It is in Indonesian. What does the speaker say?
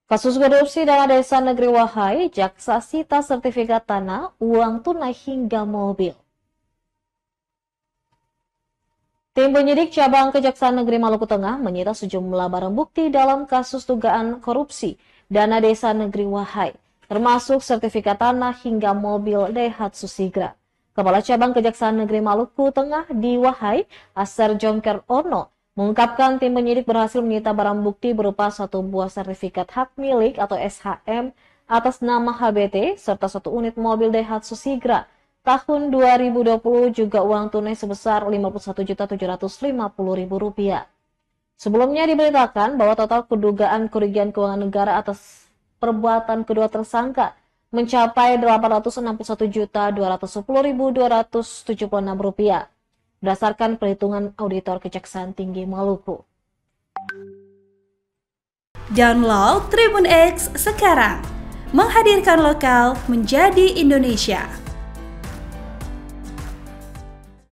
Kasus korupsi dana desa negeri Wahai, jaksa sita sertifikat tanah, uang tunai hingga mobil. Tim penyidik cabang Kejaksaan Negeri Maluku Tengah menyita sejumlah barang bukti dalam kasus dugaan korupsi dana desa negeri Wahai, termasuk sertifikat tanah hingga mobil Daihatsu Sigra. Kepala Cabang Kejaksaan Negeri Maluku Tengah di Wahai, Aser Jongker Ono, mengungkapkan tim penyidik berhasil menyita barang bukti berupa satu buah sertifikat hak milik atau SHM atas nama HBT serta satu unit mobil Daihatsu Sigra tahun 2020, juga uang tunai sebesar Rp51.750.000. Sebelumnya diberitakan bahwa total kedugaan kerugian keuangan negara atas perbuatan kedua tersangka mencapai Rp861.210.276 berdasarkan perhitungan auditor Kejaksaan Tinggi Maluku. Download Tribun X sekarang, menghadirkan lokal menjadi Indonesia.